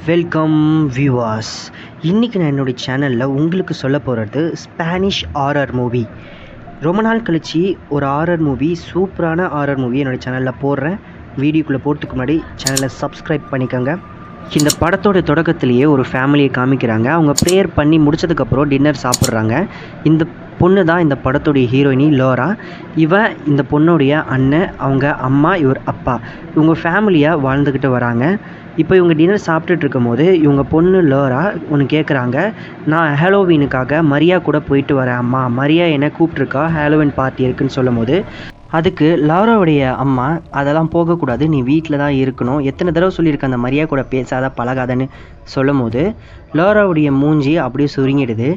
Welcome viewers. இன்றைக்கி நான் என்னுடைய சேனலில் உங்களுக்கு சொல்ல போகிறது ஸ்பானிஷ் ஹாரர் மூவி. ரொம்ப நாள் கழித்து ஒரு ஹாரர் மூவி, சூப்பரான ஹாரர் மூவி என்னுடைய சேனலில் போடுறேன். வீடியோக்குள்ளே போகிறதுக்கு முன்னாடி சேனலை சப்ஸ்கிரைப் பண்ணிக்கோங்க. இந்த படத்தோட தொடக்கத்திலேயே ஒரு ஃபேமிலியை காமிக்கிறாங்க. அவங்க ப்ரேயர் பண்ணி முடிச்சதுக்கப்புறம் டின்னர் சாப்பிட்றாங்க. இந்த பொண்ணு தான் இந்த படத்துடைய ஹீரோயினி லோரா. இவன் இந்த பொண்ணுடைய அண்ணன், அவங்க அம்மா, இவர் அப்பா. இவங்க ஃபேமிலியாக வாழ்ந்துக்கிட்டு வராங்க. இப்போ இவங்க டின்னர் சாப்பிட்டுட்டு இருக்கும் போது இவங்க பொண்ணு லோரா ஒன்று கேட்குறாங்க. நான் ஹாலோவீனுக்காக மரியா கூட போயிட்டு வரேன் அம்மா, மரியா என்னை கூப்பிட்ருக்கா, ஹாலோவின் பார்ட்டி இருக்குன்னு சொல்லும் போது அதுக்கு லாராவுடைய அம்மா, அதெல்லாம் போகக்கூடாது, நீ வீட்டில் தான் இருக்கணும், எத்தனை தடவை சொல்லியிருக்க அந்த மரியா கூட பேசாத பழகாதன்னு சொல்லும் போது லாராவுடைய மூஞ்சி அப்படியே சுருங்கிடுது.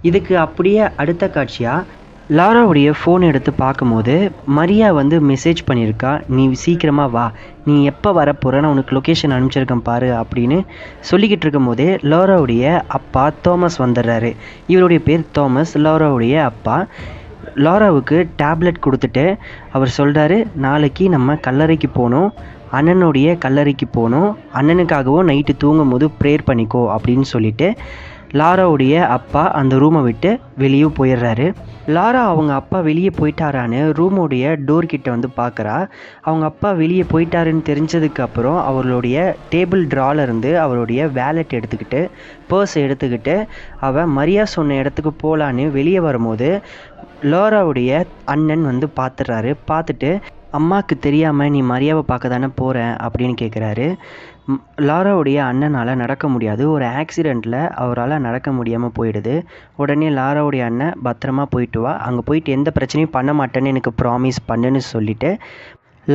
இதுக்கு அப்படியே அடுத்த காட்சியாக லாராவுடைய ஃபோன் எடுத்து பார்க்கும்போது மரியா மெசேஜ் பண்ணியிருக்கா, நீ சீக்கிரமாக வா, நீ எப்போ வரப்போகிற, நான் உனக்கு லொக்கேஷன் அனுப்பிச்சிருக்கேன் பாரு அப்படின்னு சொல்லிக்கிட்டு இருக்கும் போதே லாராவுடைய அப்பா தோமஸ் வந்துடுறாரு. இவருடைய பேர் தோமஸ், லாராவுடைய அப்பா. லாராவுக்கு டேப்லெட் கொடுத்துட்டு அவர் சொல்கிறாரு, நாளைக்கு நம்ம கல்லறைக்கு போகணும், அண்ணனுடைய கல்லறைக்கு போகணும், அண்ணனுக்காகவும் நைட்டு தூங்கும் போது ப்ரேயர் பண்ணிக்கோ அப்படின்னு சொல்லிவிட்டு லாராவுடைய அப்பா அந்த ரூமை விட்டு வெளியே போயிடுறாரு. லாரா அவங்க அப்பா வெளியே போயிட்டாரான்னு ரூமோடைய டோர்கிட்ட பார்க்குறா. அவங்க அப்பா வெளியே போயிட்டாருன்னு தெரிஞ்சதுக்கப்புறம் அவர்களுடைய டேபிள் ட்ராலேருந்து அவருடைய வேலெட் எடுத்துக்கிட்டு, பர்ஸ் எடுத்துக்கிட்டு அவன் மரியா சொன்ன இடத்துக்கு போகலான்னு வெளியே வரும்போது லாராவுடைய அண்ணன் பார்த்துடுறாரு. பார்த்துட்டு அம்மாவுக்கு தெரியாமல் நீ மரியாவை பார்க்க தானே போகிறேன் அப்படின்னு கேட்குறாரு. லாராவுடைய அண்ணனால் நடக்க முடியாது, ஒரு ஆக்சிடெண்ட்டில் அவரால் நடக்க முடியாமல் போயிடுது. உடனே லாராவுடைய அண்ணன் பத்திரமா போயிட்டு வா, அங்கே போயிட்டு எந்த பிரச்சனையும் பண்ண மாட்டேன்னு எனக்கு ப்ராமிஸ் பண்ணுன்னு சொல்லிவிட்டு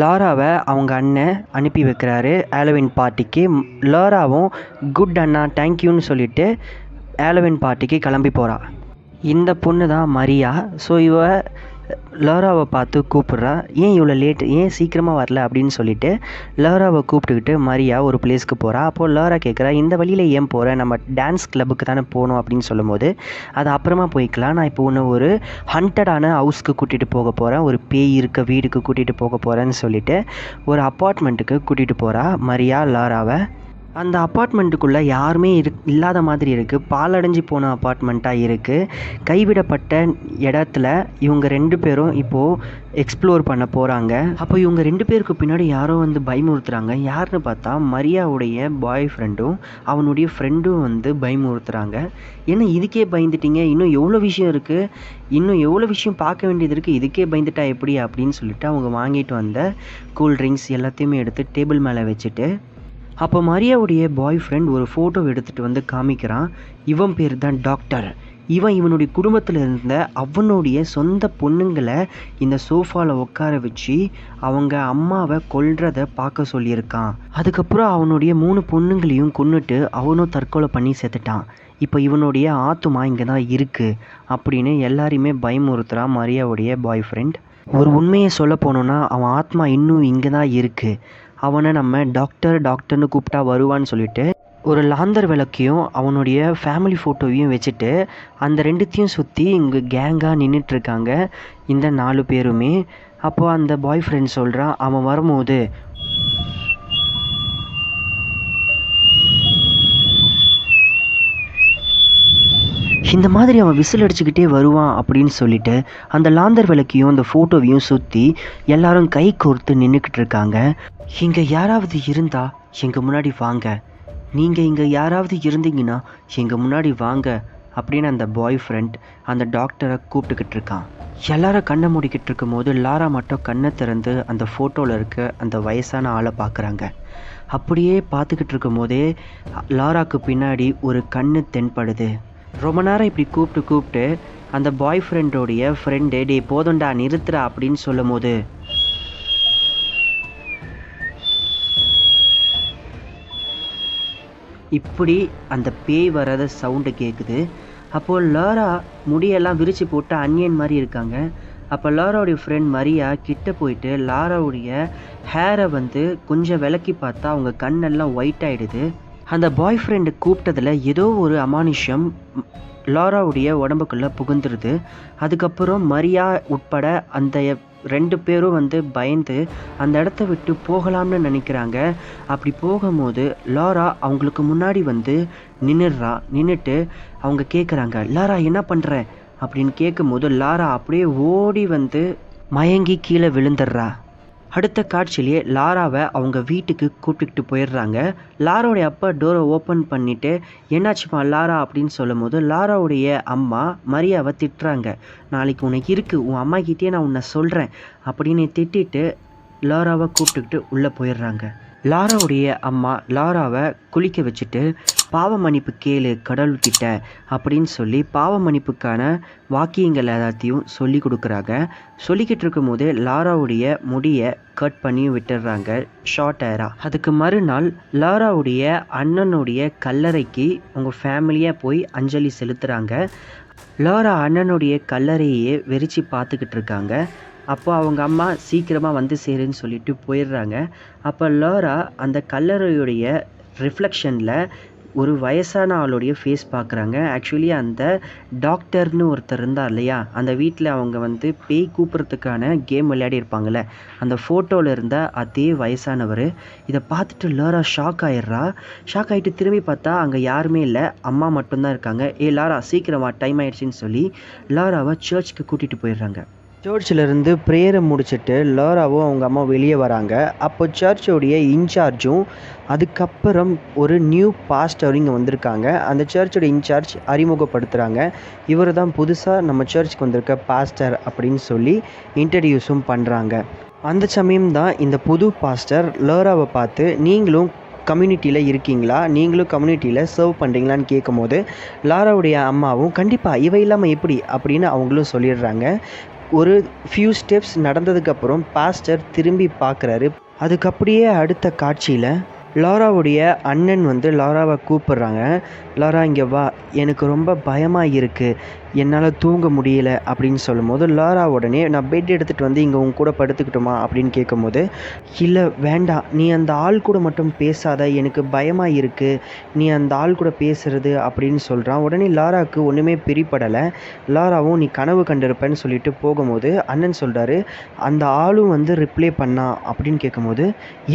லாராவை அவங்க அண்ணன் அனுப்பி வைக்கிறாரு ஹாலோவின் பார்ட்டிக்கு. லாராவும் குட் அண்ணா, தேங்க்யூன்னு சொல்லிவிட்டு ஹாலோவின் பார்ட்டிக்கு கிளம்பி போகிறா. இந்த பொண்ணு தான் மரியா. ஸோ இவ லாராவை பார்த்து கூப்பிட்றா, ஏன் இவ்வளோ லேட்டு, ஏன் சீக்கிரமாக வரல அப்படின்னு சொல்லிட்டு லாராவை கூப்பிட்டுக்கிட்டு மரியா ஒரு பிளேஸ்க்கு போகிறா. அப்போது லாரா கேட்குறா, இந்த வழியில் ஏன் போகிறேன், நம்ம டான்ஸ் கிளப்புக்கு தானே போகணும் அப்படின்னு சொல்லும் போது அது அப்புறமா போய்க்கலாம், நான் இப்போ ஒன்று ஒரு ஹண்டடான ஹவுஸ்க்கு கூட்டிகிட்டு போக போகிறேன், ஒரு பேய் இருக்க வீடுக்கு கூட்டிகிட்டு போக போகிறேன்னு சொல்லிட்டு ஒரு அப்பார்ட்மெண்ட்டுக்கு கூட்டிகிட்டு போகிறா மரியா லாராவை. அந்த அப்பார்ட்மெண்ட்டுக்குள்ளே யாருமே இல்லாத மாதிரி இருக்குது, பாலடைஞ்சு போன அப்பார்ட்மெண்ட்டாக இருக்குது. கைவிடப்பட்ட இடத்துல இவங்க ரெண்டு பேரும் இப்போது எக்ஸ்ப்ளோர் பண்ண போகிறாங்க. அப்போ இவங்க ரெண்டு பேருக்கு பின்னாடி யாரோ பயமுறுத்துறாங்க. யாருன்னு பார்த்தா மரியாவுடைய பாய் ஃப்ரெண்டும் அவனுடைய ஃப்ரெண்டும் பயமுறுத்துறாங்க. ஏன்னா இதுக்கே பயந்துட்டீங்க, இன்னும் எவ்வளோ விஷயம் இருக்குது, இன்னும் எவ்வளோ விஷயம் பார்க்க வேண்டியது இருக்குது, இதுக்கே பயந்துட்டா எப்படி அப்படின்னு சொல்லிட்டு அவங்க வாங்கிட்டு வந்த கூல்ட்ரிங்க்ஸ் எல்லாத்தையுமே எடுத்து டேபிள் மேலே வச்சுட்டு அப்போ மரியாவுடைய பாய் ஃப்ரெண்ட் ஒரு ஃபோட்டோ எடுத்துகிட்டு காமிக்கிறான். இவன் பேர் தான் டாக்டர். இவனுடைய குடும்பத்தில் இருந்த அவனுடைய சொந்த பொண்ணுங்களை இந்த சோஃபாவில் உட்கார வச்சு அவங்க அம்மாவை கொல்றதை பார்க்க சொல்லியிருக்கான். அதுக்கப்புறம் அவனுடைய 3 பொண்ணுங்களையும் கொன்னுட்டு அவனும் தற்கொலை பண்ணி செத்துட்டான். இப்போ இவனுடைய ஆத்துமா இங்கே தான் இருக்குது அப்படின்னு எல்லாரையுமே பயமுறுத்துகிறான் மரியாவுடைய பாய் ஃப்ரெண்ட். ஒரு உண்மையை சொல்ல போனோன்னா அவன் ஆத்மா இன்னும் இங்கே தான் இருக்குது, அவனை நம்ம டாக்டர்னு கூப்பிட்டா வருவான்னு சொல்லிட்டு ஒரு லாந்தர் விளக்கையும் அவனுடைய ஃபேமிலி ஃபோட்டோவையும் வச்சுட்டு அந்த ரெண்டுத்தையும் சுற்றி இங்கே கேங்காக நின்றுட்டுருக்காங்க இந்த 4 பேருமே. அப்போது அந்த பாய் ஃப்ரெண்ட் சொல்கிறான், அவன் வரும்போது இந்த மாதிரி அவன் விசில் அடிச்சுக்கிட்டே வருவான் அப்படின்னு சொல்லிட்டு அந்த லாந்தர் விளக்கையும் அந்த ஃபோட்டோவையும் சுற்றி எல்லாரும் கை கோர்த்து நின்றுக்கிட்டு இருக்காங்க. இங்கே யாராவது இருந்தால் எங்கள் முன்னாடி வாங்க, நீங்கள் இங்கே யாராவது இருந்தீங்கன்னா எங்கள் முன்னாடி வாங்க அப்படின்னு அந்த பாய் ஃப்ரெண்ட் அந்த டாக்டரை கூப்பிட்டுக்கிட்டு இருக்கான். எல்லாரும் கண்ணை மூடிக்கிட்டு இருக்கும் போது லாரா மட்டும் கண்ணை திறந்து அந்த ஃபோட்டோவில் இருக்க அந்த வயசான ஆளை பார்க்குறாங்க. அப்படியே பார்த்துக்கிட்டு இருக்கும் போதே லாராக்கு பின்னாடி ஒரு கண்ணு தென்படுது. ரொம்ப நேரம் இப்படி கூப்பிட்டு அந்த பாய் ஃப்ரெண்டோடைய ஃப்ரெண்டு, டே போதும்டா நிறுத்துறா அப்படின்னு சொல்லும் போது இப்படி அந்த பேய் வராத சவுண்டு கேட்குது. அப்போது லாரா முடியெல்லாம் விரித்து போட்டு அன்னியன் மாதிரி இருக்காங்க. அப்போ லாராவுடைய ஃப்ரெண்ட் மரியா கிட்ட போயிட்டு லாராவுடைய ஹேரை கொஞ்சம் விலக்கி பார்த்தா அவங்க கண்ணெல்லாம் ஒயிட் ஆகிடுது. அந்த பாய் ஃப்ரெண்டு கூப்பிட்டதில் ஏதோ ஒரு அமானுஷ்யம் லாராவுடைய உடம்புக்குள்ளே புகுந்துருது. அதுக்கப்புறம் மரியா உட்பட அந்த 2 பேரும் வந்து பயந்து அந்த இடத்த விட்டு போகலாம்னு நினைக்கிறாங்க. அப்படி போகும்போது லாரா அவங்களுக்கு முன்னாடி வந்து நின்னுட்டு அவங்க கேட்குறாங்க, லாரா என்ன பண்ணுற அப்படின்னு கேட்கும்போது லாரா அப்படியே ஓடி வந்து மயங்கி கீழே விழுந்துடுறா. அடுத்த காட்சியிலேயே லாராவை அவங்க வீட்டுக்கு கூப்பிட்டுக்கிட்டு போயிடுறாங்க. லாராவுடைய அப்பா டோரை ஓப்பன் பண்ணிவிட்டு என்னாச்சுமா லாரா அப்படின்னு சொல்லும்போது லாராவுடைய அம்மா மரியாவை திட்டுறாங்க. நாளைக்கு உனக்கு இருக்குது, உன் அம்மாக்கிட்டே நான் உன்னை சொல்கிறேன் அப்படின்னு திட்டிட்டு லாராவை கூப்பிட்டுக்கிட்டு உள்ளே போயிடுறாங்க. லாராவுடைய அம்மா லாராவை குளிக்க வச்சுட்டு பாவ மன்னிப்பு கேளு கடவுள்கிட்ட அப்படின்னு சொல்லி பாவ மன்னிப்புக்கான வாக்கியங்கள் எல்லாத்தையும் சொல்லி கொடுக்குறாங்க. சொல்லிக்கிட்டு இருக்கும் போதே லாராவுடைய முடியை கட் பண்ணி விட்டுடுறாங்க ஷார்ட் ஹேராக. அதுக்கு மறுநாள் லாராவுடைய அண்ணனுடைய கல்லறைக்கு உங்கள் ஃபேமிலியாக போய் அஞ்சலி செலுத்துகிறாங்க. லாரா அண்ணனுடைய கல்லறையே வெறிச்சு பார்த்துக்கிட்டு இருக்காங்க. அப்போ அவங்க அம்மா சீக்கிரமாக வந்து சேருன்னு சொல்லிட்டு போயிடுறாங்க. அப்போ லாரா அந்த கல்லறையுடைய ரிஃப்ளெக்ஷனில் ஒரு வயசான ஆளுடைய ஃபேஸ் பார்க்குறாங்க. ஆக்சுவலி அந்த டாக்டர்னு ஒருத்தர் இருந்தார் இல்லையா, அந்த வீட்டில் அவங்க வந்து பேய் கூப்பிட்றதுக்கான கேம் விளையாடி இருப்பாங்கள்ல, அந்த ஃபோட்டோவில் இருந்த அதே வயசானவர். இதை பார்த்துட்டு லாரா ஷாக் ஆகிட்டு திரும்பி பார்த்தா அங்கே யாருமே இல்லை, அம்மா மட்டும்தான் இருக்காங்க. லாரா சீக்கிரமா டைம் ஆயிடுச்சின்னு சொல்லி லாராவை சர்ச்சுக்கு கூட்டிகிட்டு போயிடுறாங்க. சர்ச்சிலேருந்து ப்ரேயரை முடிச்சுட்டு லாராவும் அவங்க அம்மா வெளியே வராங்க. அப்போ சர்ச்சோடைய இன்சார்ஜும் அதுக்கப்புறம் ஒரு நியூ பாஸ்டரும் இங்கே வந்திருக்காங்க. அந்த சர்ச்சோட இன்சார்ஜ் அறிமுகப்படுத்துகிறாங்க. இவர் தான் புதுசாக நம்ம சர்ச்சுக்கு வந்திருக்க பாஸ்டர் அப்படின்னு சொல்லி இன்ட்ரடியூஸும் பண்ணுறாங்க. அந்த சமயம் தான் இந்த புது பாஸ்டர் லாராவை பார்த்து நீங்களும் கம்யூனிட்டியில் இருக்கீங்களா, நீங்களும் கம்யூனிட்டியில் சர்வ் பண்ணுறீங்களான்னு கேட்கும்போது லாராவுடைய அம்மாவும் கண்டிப்பாக இவ இல்லாமல் எப்படி அப்படின்னு அவங்களும் சொல்லிடுறாங்க. ஒரு ஃபியூ ஸ்டெப்ஸ் நடந்ததுக்கப்புறம் பாஸ்டர் திரும்பி பார்க்குறாரு. அதுக்கு அப்படியே அடுத்த காட்சியில் லாராவுடைய அண்ணன் வந்து லாராவை கூப்பிட்றாங்க. லாரா இங்கே வா, எனக்கு ரொம்ப பயமாக இருக்குது, என்னால் தூங்க முடியல அப்படின்னு சொல்லும்போது லாரா உடனே நான் பெட் எடுத்துகிட்டு வந்து இங்கே உங்க கூட படுத்துக்கிட்டோமா அப்படின்னு கேட்கும்போது இல்லை வேண்டாம், நீ அந்த ஆள் கூட மட்டும் பேசாத, எனக்கு பயமாக இருக்குது, நீ அந்த ஆள் கூட பேசுகிறது அப்படின்னு சொல்கிறான். உடனே லாராவுக்கு ஒன்றுமே பிரிப்படலை. லாராவும் நீ கனவு கண்டிருப்பேன்னு சொல்லிட்டு போகும்போது அண்ணன் சொல்கிறாரு அந்த ஆளும் வந்து ரிப்ளை பண்ணா அப்படின்னு கேட்கும்போது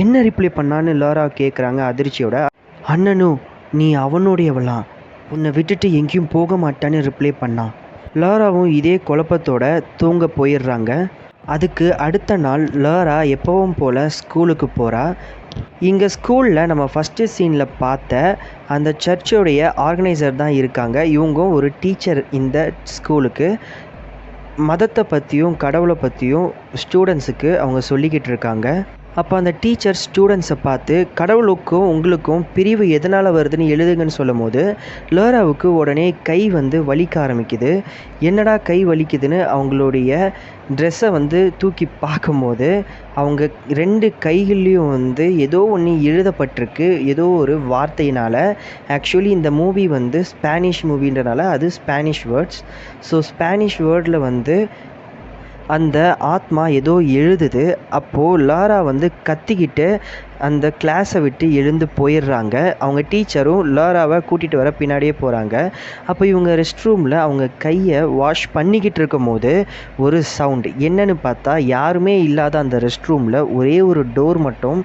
என்ன ரிப்ளை பண்ணான்னு லாரா கேட்குறாங்க அதிர்ச்சியோட. அண்ணனும் நீ அவனுடையவளாம், உன்னை விட்டுட்டு எங்கேயும் போக மாட்டான்னு ரிப்ளை பண்ணான். லாராவும் இதே குழப்பத்தோட தூங்க போயிடுறாங்க. அதுக்கு அடுத்த நாள் லாரா எப்பவும் போல் ஸ்கூலுக்கு போகிறா. இங்கே ஸ்கூலில் நம்ம ஃபஸ்ட்டு சீனில் பார்த்த அந்த சர்ச்சோடைய ஆர்கனைசர் தான் இருக்காங்க. இவங்க ஒரு டீச்சர் இந்த ஸ்கூலுக்கு. மதத்தை பற்றியும் கடவுளை பற்றியும் ஸ்டூடெண்ட்ஸுக்கு அவங்க சொல்லிக்கிட்டு இருக்காங்க. அப்போ அந்த டீச்சர் ஸ்டூடெண்ட்ஸை பார்த்து கடவுளுக்கும் உங்களுக்கும் பிரிவு எதனால் வருதுன்னு எழுதுங்கன்னு சொல்லும் போது லாராவுக்கு உடனே கை வந்து வலிக்க ஆரம்பிக்குது. என்னடா கை வலிக்குதுன்னு அவங்களுடைய ட்ரெஸ்ஸை வந்து தூக்கி பார்க்கும்போது அவங்க 2 கைகள்லேயும் வந்து ஏதோ ஒன்று எழுதப்பட்டிருக்கு, ஏதோ ஒரு வார்த்தையினால். ஆக்சுவலி இந்த மூவி வந்து ஸ்பானிஷ் மூவின்றனால அது ஸ்பானிஷ் வேர்ட்ஸ். ஸோ ஸ்பானிஷ் வேர்டில் வந்து அந்த ஆத்மா ஏதோ எழுதுது. அப்போது லாரா வந்து கத்திக்கிட்டு அந்த கிளாஸை விட்டு எழுந்து போயிடுறாங்க. அவங்க டீச்சரும் லாராவை கூட்டிகிட்டு வர பின்னாடியே போகிறாங்க. அப்போ இவங்க ரெஸ்ட் ரூமில் அவங்க கையை வாஷ் பண்ணிக்கிட்டு இருக்கும் போது ஒரு சவுண்டு. என்னன்னு பார்த்தா யாருமே இல்லாத அந்த ரெஸ்ட் ரூமில் ஒரே ஒரு டோர் மட்டும்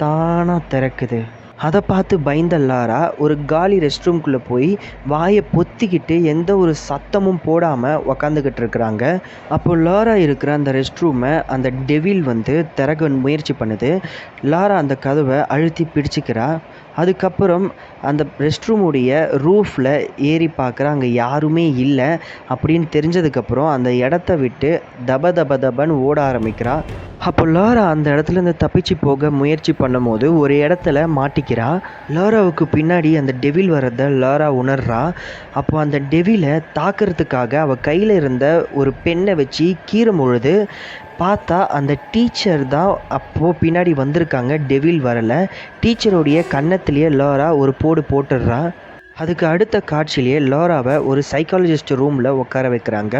தானாக திறக்குது. அதை பார்த்து பயந்த லாரா ஒரு காலி ரெஸ்ட் ரூம்குள்ளே போய் வாயை பொத்திக்கிட்டு எந்த ஒரு சத்தமும் போடாமல் உக்காந்துக்கிட்டு இருக்கிறாங்க. அப்போ லாரா இருக்கிற அந்த ரெஸ்ட் ரூமை அந்த டெவில் வந்து திறக்க முயற்சி பண்ணுது. லாரா அந்த கதவை அழுத்தி பிடிச்சிக்கிறா. அதுக்கப்புறம் அந்த ரெஸ்ட் ரூமுடைய ரூஃபில் ஏறி பார்க்குற அங்கே யாருமே இல்லை அப்படின்னு தெரிஞ்சதுக்கப்புறம் அந்த இடத்த விட்டு தபன்னு ஓட ஆரம்பிக்கிறா. அப்போ லாரா அந்த இடத்துலேருந்து தப்பிச்சு போக முயற்சி பண்ணும்போது ஒரு இடத்துல மாட்டிக்கிறா. லாராவுக்கு பின்னாடி அந்த டெவில் வரதை லாரா உணர்றா. அப்போ அந்த டெவிலை தாக்கிறதுக்காக அவள் கையில் இருந்த ஒரு பெண்ணை வச்சு கீறும் பொழுது பார்த்தா அந்த டீச்சர் தான் அப்போது பின்னாடி வந்திருக்காங்க. டெவில் வரலை. டீச்சருடைய கன்னத்திலேயே லாரா ஒரு போடு போட்டுடுறா. அதுக்கு அடுத்த காட்சியிலேயே லாராவை ஒரு சைக்காலஜிஸ்ட் ரூமில் உட்கார வைக்கிறாங்க.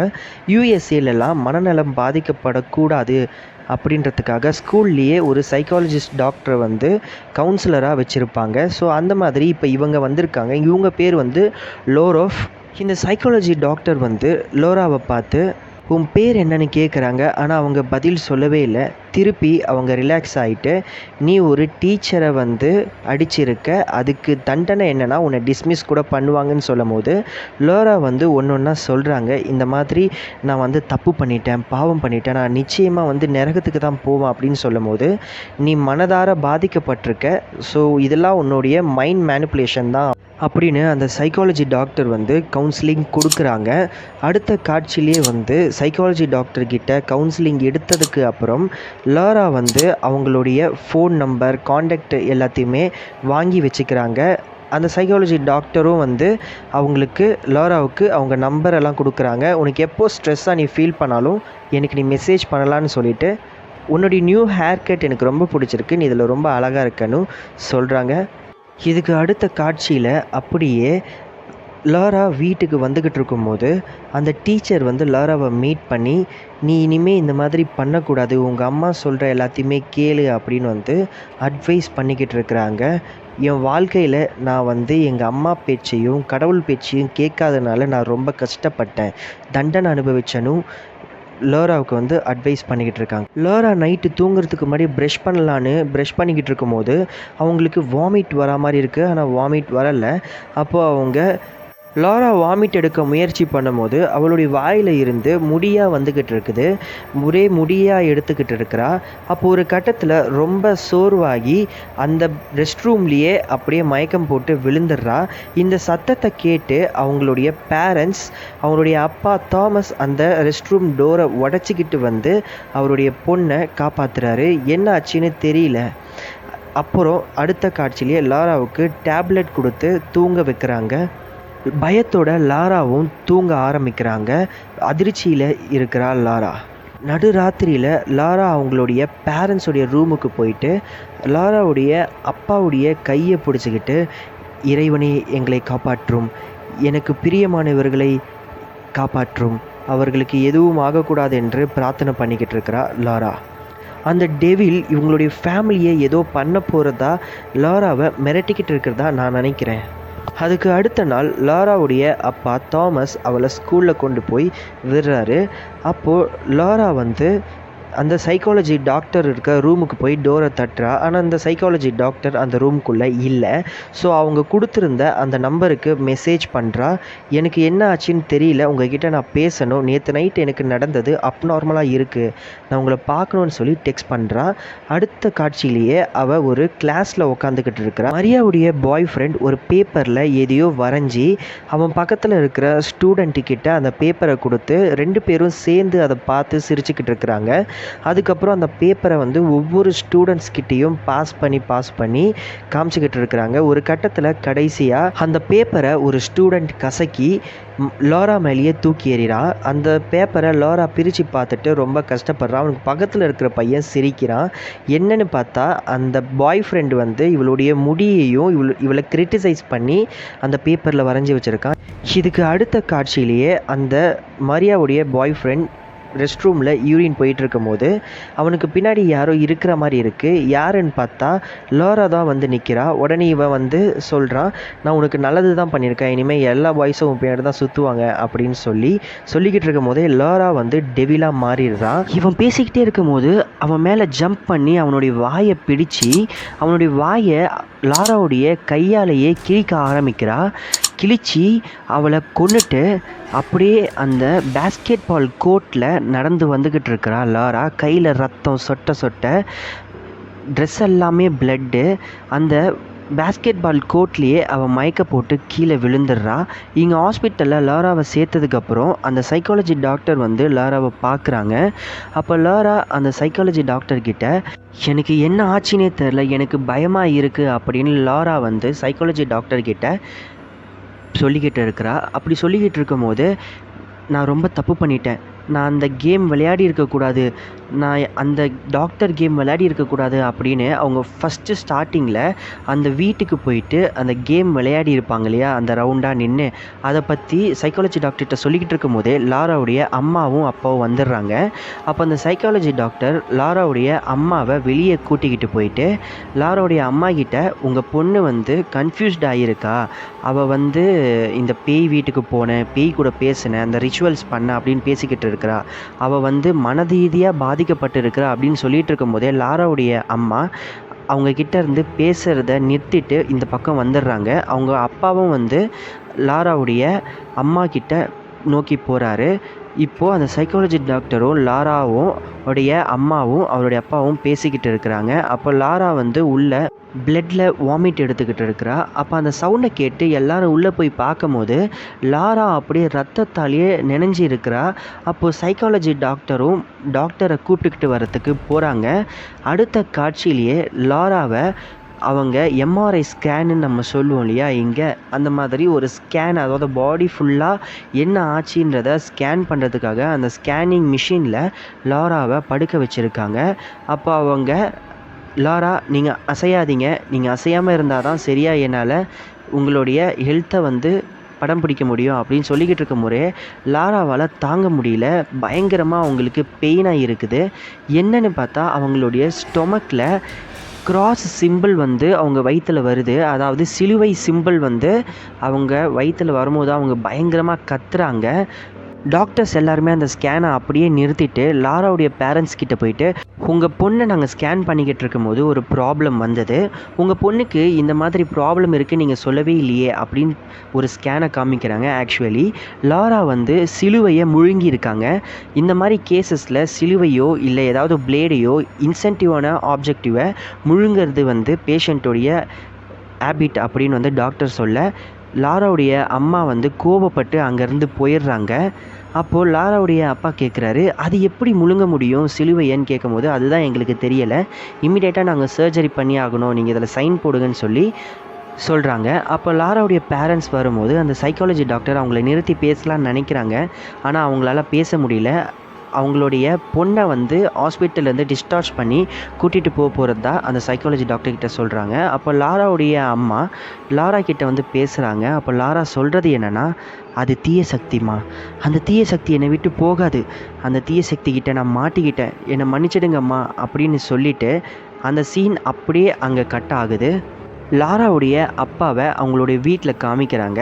யூஎஸ்ஏலலாம் மனநலம் பாதிக்கப்படக்கூடாது அப்படின்றதுக்காக ஸ்கூல்லையே ஒரு சைக்காலஜிஸ்ட் டாக்டரை வந்து கவுன்சிலராக வச்சுருப்பாங்க. ஸோ அந்த மாதிரி இப்போ இவங்க வந்திருக்காங்க. இவங்க பேர் வந்து லோரோஃப். இந்த சைக்காலஜி டாக்டர் வந்து லோராவை பார்த்து உன் பேர் என்னன்னு கேட்குறாங்க. ஆனால் அவங்க பதில் சொல்லவே இல்லை. திருப்பி அவங்க ரிலாக்ஸ் ஆகிட்டு, நீ ஒரு டீச்சரை வந்து அடிச்சிருக்க, அதுக்கு தண்டனை என்னென்னா உன்னை டிஸ்மிஸ் கூட பண்ணுவாங்கன்னு சொல்லும் போது லோரா வந்து ஒன்று ஒன்றா சொல்கிறாங்க. இந்த மாதிரி நான் வந்து தப்பு பண்ணிட்டேன், பாவம் பண்ணிட்டேன், நான் நிச்சயமாக வந்து நரகத்துக்கு தான் போவேன் அப்படின்னு சொல்லும் போது, நீ மனதார பாதிக்கப்பட்டிருக்க, ஸோ இதெல்லாம் உன்னுடைய மைண்ட் மேனிப்புலேஷன் தான் அப்படின்னு அந்த சைக்காலஜி டாக்டர் வந்து கவுன்சிலிங் கொடுக்குறாங்க. அடுத்த காட்சியிலே வந்து சைக்காலஜி டாக்டர்கிட்ட கவுன்சிலிங் எடுத்ததுக்கு அப்புறம் லாரா வந்து அவங்களுடைய ஃபோன் நம்பர், காண்டாக்ட் எல்லாத்தையுமே வாங்கி வச்சுக்கிறாங்க. அந்த சைக்காலஜி டாக்டரும் வந்து அவங்களுக்கு லாராவுக்கு அவங்க நம்பரெல்லாம் கொடுக்குறாங்க. உனக்கு எப்போ ஸ்ட்ரெஸ்ஸாக நீ ஃபீல் பண்ணாலும் எனக்கு நீ மெசேஜ் பண்ணலான்னு சொல்லிவிட்டு, உன்னுடைய நியூ ஹேர் கட் எனக்கு ரொம்ப பிடிச்சிருக்கு, நீ இதில் ரொம்ப அழகாக இருக்கன்னு சொல்கிறாங்க. இதுக்கு அடுத்த காட்சியில் அப்படியே லாரா வீட்டுக்கு வந்துக்கிட்டு இருக்கும்போது அந்த டீச்சர் வந்து லாராவை மீட் பண்ணி, நீ இனிமேல் இந்த மாதிரி பண்ணக்கூடாது, உங்கள் அம்மா சொல்கிற எல்லாத்தையுமே கேளு அப்படின்னு வந்து அட்வைஸ் பண்ணிக்கிட்டு இருக்கிறாங்க. என் வாழ்க்கையில் நான் வந்து எங்கள் அம்மா பேச்சையும் கடவுள் பேச்சையும் கேட்காதனால நான் ரொம்ப கஷ்டப்பட்டேன், தண்டனை அனுபவிச்சனும் லோராவுக்கு வந்து அட்வைஸ் பண்ணிக்கிட்டு இருக்காங்க. லோரா நைட்டு தூங்குறதுக்கு முன்னாடி ப்ரஷ் பண்ணிக்கிட்டு இருக்கும்போது அவங்களுக்கு வாமிட் வரா மாதிரி இருக்குது. ஆனால் வாமிட் வரலை. அப்போது அவங்க லாரா வாமிட் எடுக்க முயற்சி பண்ணும்போது அவளுடைய வாயில் இருந்து முடியாக வந்துக்கிட்டு இருக்குது. ஒரே முடியாக எடுத்துக்கிட்டு இருக்கிறா. அப்போது ஒரு கட்டத்தில் ரொம்ப சோர்வாகி அந்த ரெஸ்ட் ரூம்லேயே அப்படியே மயக்கம் போட்டு விழுந்துடுறா. இந்த சத்தத்தை கேட்டு அவங்களுடைய பேரண்ட்ஸ், அவங்களுடைய அப்பா தாமஸ் அந்த ரெஸ்ட் ரூம் டோரை உடச்சிக்கிட்டு வந்து அவருடைய பொண்ணை காப்பாற்றுறாரு. என்ன ஆச்சுன்னு தெரியல. அப்புறம் அடுத்த காட்சியிலேயே லாராவுக்கு டேப்லெட் கொடுத்து தூங்க வைக்கிறாங்க. பயத்தோட லாராவும் தூங்க ஆரம்பிக்கிறாங்க. அதிர்ச்சியில் இருக்கிறா லாரா. நடுராத்திரியில் லாரா அவங்களுடைய பேரண்ட்ஸுடைய ரூமுக்கு போயிட்டு லாராவுடைய அப்பாவுடைய கையை பிடிச்சிக்கிட்டு, இறைவனே எங்களை காப்பாற்றும், எனக்கு பிரியமானவர்களை காப்பாற்றும், அவர்களுக்கு எதுவும் ஆகக்கூடாது என்று பிரார்த்தனை பண்ணிக்கிட்டு இருக்கிறா லாரா. அந்த டெவில் இவங்களுடைய ஃபேமிலியை ஏதோ பண்ண போகிறதா லாராவை மிரட்டிக்கிட்டு இருக்கிறதா நான் நினைக்கிறேன். அதுக்கு அடுத்த நாள் லாராவுடைய அப்பா தாமஸ் அவளை ஸ்கூலில் கொண்டு போய் விடுறாரு. அப்போது லாரா வந்து அந்த சைக்காலஜி டாக்டர் இருக்க ரூமுக்கு போய் டோரை தட்டுறா. ஆனால் அந்த சைக்காலஜி டாக்டர் அந்த ரூமுக்குள்ளே இல்லை. ஸோ அவங்க கொடுத்துருந்த அந்த நம்பருக்கு மெசேஜ் பண்ணுறா. எனக்கு என்ன ஆச்சுன்னு தெரியல, உங்ககிட்ட நான் பேசணும், நேற்று நைட் எனக்கு நடந்தது அப்நார்மலாக இருக்குது, நான் உங்களை பார்க்கணுன்னு சொல்லி டெக்ஸ்ட் பண்ணுறா. அடுத்த காட்சியிலேயே அவள் ஒரு கிளாஸில் உட்காந்துக்கிட்டு இருக்கிறா. மரியாவுடைய பாய் ஃப்ரெண்ட் ஒரு பேப்பரில் எதையோ வரைஞ்சி அவன் பக்கத்தில் இருக்கிற ஸ்டூடெண்ட்டுக்கிட்ட அந்த பேப்பரை கொடுத்து 2 பேரும் சேர்ந்து அதை பார்த்து சிரிச்சுக்கிட்டு இருக்கிறாங்க. அதுக்கப்புறம் அந்த பேப்பரை வந்து ஒவ்வொரு ஸ்டூடெண்ட்ஸ்கிட்டையும் பாஸ் பண்ணி காமிச்சிக்கிட்டு இருக்கிறாங்க. ஒரு கட்டத்தில் கடைசியாக அந்த பேப்பரை ஒரு ஸ்டூடெண்ட் கசக்கி லாரா மேலேயே தூக்கி எறிகிறான். அந்த பேப்பரை லாரா பிரித்து பார்த்துட்டு ரொம்ப கஷ்டப்படுறான். அவனுக்கு பக்கத்தில் இருக்கிற பையன் சிரிக்கிறான். என்னன்னு பார்த்தா அந்த பாய் ஃப்ரெண்டு வந்து இவளுடைய முடியையும் இவளை கிரிட்டிசைஸ் பண்ணி அந்த பேப்பரில் வரைஞ்சி வச்சுருக்கான். இதுக்கு அடுத்த காட்சியிலேயே அந்த மரியாவுடைய பாய் ஃப்ரெண்ட் ரெஸ்ட் ரூமில் யூரின் போயிட்டுருக்கும் போது அவனுக்கு பின்னாடி யாரோ இருக்கிற மாதிரி இருக்குது. யாருன்னு பார்த்தா லாரா தான் வந்து நிற்கிறா. உடனே இவன் வந்து சொல்கிறான், நான் உனக்கு நல்லது தான் பண்ணியிருக்கேன், இனிமேல் எல்லா பாய்ஸும் உன் பின்னாடி தான் சுற்றுவாங்க அப்படின்னு சொல்லிக்கிட்டு இருக்கும் போதே லாரா வந்து டெவிலாக மாறிடுறான். இவன் பேசிக்கிட்டே இருக்கும் போது அவன் மேலே ஜம்ப் பண்ணி அவனுடைய வாயை பிடிச்சி அவனுடைய வாயை லாராவுடைய கையாலேயே கிழிக்க ஆரம்பிக்கிறா. கிழிச்சி அவளை கொன்னுட்டு அப்படியே அந்த பேஸ்கெட் பால் கோர்ட்டில் நடந்து வந்துக்கிட்டு இருக்கிறா லாரா. கையில் ரத்தம் சொட்ட ட்ரெஸ் எல்லாமே பிளட்டு. அந்த பேஸ்கெட் பால் கோர்ட்லேயே அவள் மயக்க போட்டு கீழே விழுந்துடுறா. இங்கே ஹாஸ்பிட்டலில் லாராவை சேர்த்ததுக்கப்புறம் அந்த சைக்காலஜி டாக்டர் வந்து லாராவை பார்க்குறாங்க. அப்போ லாரா அந்த சைக்காலஜி டாக்டர்கிட்ட, எனக்கு என்ன ஆச்சுன்னே தெரில, எனக்கு பயமாக இருக்குது அப்படின்னு லாரா வந்து சைக்காலஜி டாக்டர்கிட்ட சொல்லிக்கிட்டு இருக்கிறா. அப்படி சொல்லிக்கிட்டு இருக்கும் போது, நான் ரொம்ப தப்பு பண்ணிட்டேன், நான் அந்த கேம் விளையாடி இருக்கக்கூடாது, நான் அந்த டாக்டர் கேம் விளையாடி இருக்கக்கூடாது அப்படின்னு அவங்க ஃபஸ்ட்டு ஸ்டார்டிங்கில் அந்த வீட்டுக்கு போயிட்டு அந்த கேம் விளையாடி இருப்பாங்க இல்லையா, அந்த ரவுண்டாக நின்று அதை பற்றி சைக்காலஜி டாக்டர்கிட்ட சொல்லிக்கிட்டு இருக்கும் போதே லாராவுடைய அம்மாவும் அப்பாவும் வந்துடுறாங்க. அப்போ அந்த சைக்காலஜி டாக்டர் லாராவுடைய அம்மாவை வெளியே கூட்டிக்கிட்டு போயிட்டு லாராவுடைய அம்மா கிட்ட உங்கள் பொண்ணு வந்து கன்ஃபியூஸ்ட் ஆகியிருக்கா, அவள் வந்து இந்த பேய் வீட்டுக்கு போனேன், பேய் கூட பேசினேன், அந்த ரிச்சுவல்ஸ் பண்ண அப்படின்னு பேசிக்கிட்டு இருக்கிறா, அவள் வந்து மனதீதியாக பாதிக்கப்பட்டு இருக்கிறா அப்படின்னு சொல்லிட்டு இருக்கும் போதே லாராவுடைய அம்மா அவங்க கிட்ட இருந்து பேசுகிறத நிறுத்திட்டு இந்த பக்கம் வந்துடுறாங்க. அவங்க அப்பாவும் வந்து லாராவுடைய அம்மா கிட்ட நோக்கி போகிறாரு. இப்போது அந்த சைக்காலஜி டாக்டரும் லாராவும் உடைய அம்மாவும் அவருடைய அப்பாவும் பேசிக்கிட்டு இருக்கிறாங்க. அப்போ லாரா வந்து உள்ள பிளட்டில் வாமிட் எடுத்துக்கிட்டு இருக்கிறா. அப்போ அந்த சவுண்டை கேட்டு எல்லாரும் உள்ளே போய் பார்க்கும்போது லாரா அப்படியே ரத்தத்தாலேயே நினைஞ்சி இருக்கிறா. அப்போது சைக்காலஜி டாக்டரும் டாக்டரை கூப்பிட்டுக்கிட்டு வரத்துக்கு போகிறாங்க. அடுத்த காட்சியிலேயே லாராவை அவங்க எம்ஆர்ஐ ஸ்கேன்னு நம்ம சொல்லுவோம் இல்லையா, இங்கே அந்த மாதிரி ஒரு ஸ்கேன், அதாவது பாடி ஃபுல்லாக என்ன ஆச்சுன்றதை ஸ்கேன் பண்ணுறதுக்காக அந்த ஸ்கேனிங் மிஷினில் லாராவை படுக்க வச்சுருக்காங்க. அப்போ அவங்க லாரா நீங்கள் அசையாதீங்க, நீங்கள் அசையாமல் இருந்தால் தான் சரியாக என்னால் உங்களுடைய ஹெல்த்தை வந்து படம் பிடிக்க முடியும் அப்படின்னு சொல்லிக்கிட்டு இருக்கும் போதே லாராவால் தாங்க முடியல, பயங்கரமாக அவங்களுக்கு பெயினாக இருக்குது. என்னன்னு பார்த்தா அவங்களுடைய ஸ்டொமக்கில் கிராஸ் சிம்பிள் வந்து அவங்க வயிற்றில் வருது. அதாவது சிலுவை சிம்பிள் வந்து அவங்க வயிற்றில் வரும்போது அவங்க பயங்கரமாக கத்துறாங்க. டாக்டர்ஸ் எல்லாருமே அந்த ஸ்கேனை அப்படியே நிறுத்திட்டு லாராவுடைய பேரண்ட்ஸ் கிட்ட போயிட்டு உங்கள் பொண்ணை நாங்கள் ஸ்கேன் பண்ணிக்கிட்டு இருக்கும்போது ஒரு ப்ராப்ளம் வந்தது, உங்கள் பொண்ணுக்கு இந்த மாதிரி ப்ராப்ளம் இருக்குது நீங்கள் சொல்லவே இல்லையே அப்படின்னு ஒரு ஸ்கேனை காமிக்கிறாங்க. ஆக்சுவலி லாரா வந்து சிலுவையை முழுங்கியிருக்காங்க. இந்த மாதிரி கேசஸில் சிலுவையோ இல்லை ஏதாவது பிளேடையோ இன்சென்டிவான ஆப்ஜெக்டிவை முழுங்கிறது வந்து பேஷண்ட்டோடைய ஹேபிட் அப்படின்னு வந்து டாக்டர் சொல்ல லாராவுடைய அம்மா வந்து கோபப்பட்டு அங்கேருந்து போயிடுறாங்க. அப்போது லாராவுடைய அப்பா கேட்குறாரு, அது எப்படி முழுங்க முடியும் சிலுவையன்னு கேட்கும்போது அதுதான் எங்களுக்கு தெரியலை, இம்மிடியேட்டாக நாங்கள் சர்ஜரி பண்ணி ஆகணும், நீங்கள் இதில் சைன் போடுங்கன்னு சொல்லி சொல்கிறாங்க. அப்போ லாராவுடைய பேரண்ட்ஸ் வரும்போது அந்த சைக்காலஜி டாக்டர் அவங்கள நிறுத்தி பேசலான்னு நினைக்கிறாங்க. ஆனால் அவங்களால பேச முடியல. அவங்களுடைய பொண்ணை வந்து ஹாஸ்பிட்டல்லேருந்து டிஸ்சார்ஜ் பண்ணி கூட்டிகிட்டு போகிறது தான் அந்த சைக்காலஜி டாக்டர்கிட்ட சொல்கிறாங்க. அப்போ லாராவுடைய அம்மா லாரா கிட்ட வந்து பேசுகிறாங்க. அப்போ லாரா சொல்கிறது என்னென்னா, அது தீய சக்திமா, அந்த தீய சக்தி என்னை விட்டு போகாது, அந்த தீய சக்திக்கிட்ட நான் மாட்டிக்கிட்டேன், என்னை மன்னிச்சிடுங்கம்மா அப்படின்னு சொல்லிவிட்டு அந்த சீன் அப்படியே அங்கே கட் ஆகுது. லாராவுடைய அப்பாவை அவங்களுடைய வீட்டில் காமிக்கிறாங்க.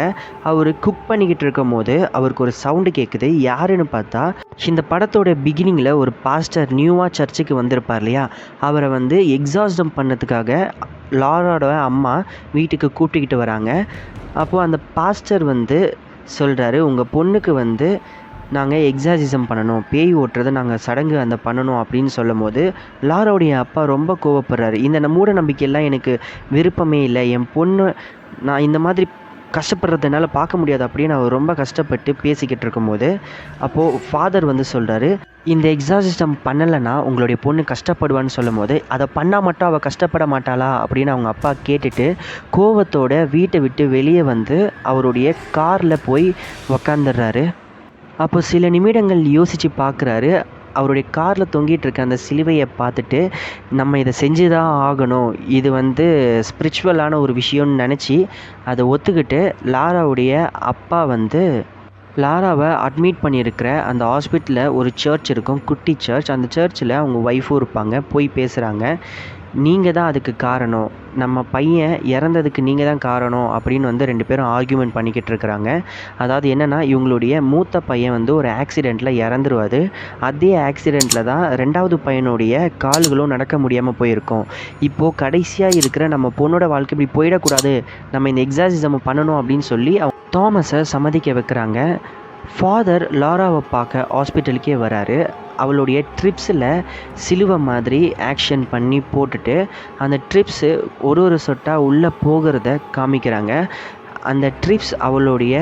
அவர் குக் பண்ணிக்கிட்டு இருக்கும் போது அவருக்கு ஒரு சவுண்டு கேட்குது. யாருன்னு பார்த்தா இந்த படத்தோட பிகினிங்கில் ஒரு பாஸ்டர் நியூவாக சர்ச்சுக்கு வந்திருப்பார் இல்லையா, அவரை வந்து எக்ஸாஸ்டம் பண்ணதுக்காக லாராவோட அம்மா வீட்டுக்கு கூப்பிட்டுக்கிட்டு வராங்க. அப்போது அந்த பாஸ்டர் வந்து சொல்கிறாரு, உங்கள் பொண்ணுக்கு வந்து நாங்கள் எக்ஸாசிசம் பண்ணணும், பேய் ஓட்டுறதை நாங்கள் சடங்கு அந்த பண்ணணும் அப்படின்னு சொல்லும் போது லாராவுடைய அப்பா ரொம்ப கோவப்படுறாரு. இந்த மூட நம்பிக்கையெல்லாம் எனக்கு விருப்பமே இல்லை, என் பொண்ணு நான் இந்த மாதிரி கஷ்டப்படுறதுனால பார்க்க முடியாது அப்படின்னு அவர் ரொம்ப கஷ்டப்பட்டு பேசிக்கிட்டு இருக்கும்போது அப்போது ஃபாதர் வந்து சொல்கிறாரு, இந்த எக்ஸாசிசம் பண்ணலைன்னா உங்களுடைய பொண்ணு கஷ்டப்படுவான்னு சொல்லும் போது அதை பண்ணால் மட்டும் அவள் கஷ்டப்பட மாட்டாளா அப்படின்னு அவங்க அப்பா கேட்டுட்டு கோவத்தோட வீட்டை விட்டு வெளியே வந்து அவருடைய காரில் போய் உக்காந்துடுறாரு. அப்போ சில நிமிடங்கள் யோசித்து பார்க்குறாரு. அவருடைய காரில் தொங்கிட்டு இருக்க அந்த சிலுவையை பார்த்துட்டு நம்ம இதை செஞ்சு தான் ஆகணும், இது வந்து ஸ்பிரிச்சுவலான ஒரு விஷயம்னு நினச்சி அதை ஒத்துக்கிட்டு லாராவுடைய அப்பா வந்து லாராவை அட்மிட் பண்ணியிருக்கிற அந்த ஹாஸ்பிட்டலில் ஒரு சர்ச் இருக்கும், குட்டி சர்ச். அந்த சர்ச்சில் அவங்க ஒய்ஃபும் இருப்பாங்க. போய் பேசுகிறாங்க, நீங்கள் தான் அதுக்கு காரணம், நம்ம பையன் இறந்ததுக்கு நீங்கள் தான் காரணம் அப்படின்னு வந்து ரெண்டு பேரும் ஆர்கியூமெண்ட் பண்ணிக்கிட்டு இருக்கிறாங்க. அதாவது என்னென்னா, இவங்களுடைய மூத்த பையன் வந்து ஒரு ஆக்சிடெண்ட்டில் இறந்துருவார். அதே ஆக்சிடெண்ட்டில் தான் ரெண்டாவது பையனுடைய கால்களும் நடக்க முடியாமல் போயிருக்கும். இப்போது கடைசியாக இருக்கிற நம்ம பொண்ணோட வாழ்க்கை இப்படி போயிடக்கூடாது, நம்ம இந்த எக்ஸாசிசம் பண்ணணும் அப்படின்னு சொல்லி தாமஸை சம்மதிக்க வைக்கிறாங்க. ஃபாதர் லாராவை பார்க்க ஹாஸ்பிட்டலுக்கே வராரு. அவளுடைய ட்ரிப்ஸில் சிலுவை மாதிரி ஆக்ஷன் பண்ணி போட்டுட்டு அந்த ட்ரிப்ஸு ஒரு சொட்டாக உள்ளே போகிறத காமிக்கிறாங்க. அந்த ட்ரிப்ஸ் அவளுடைய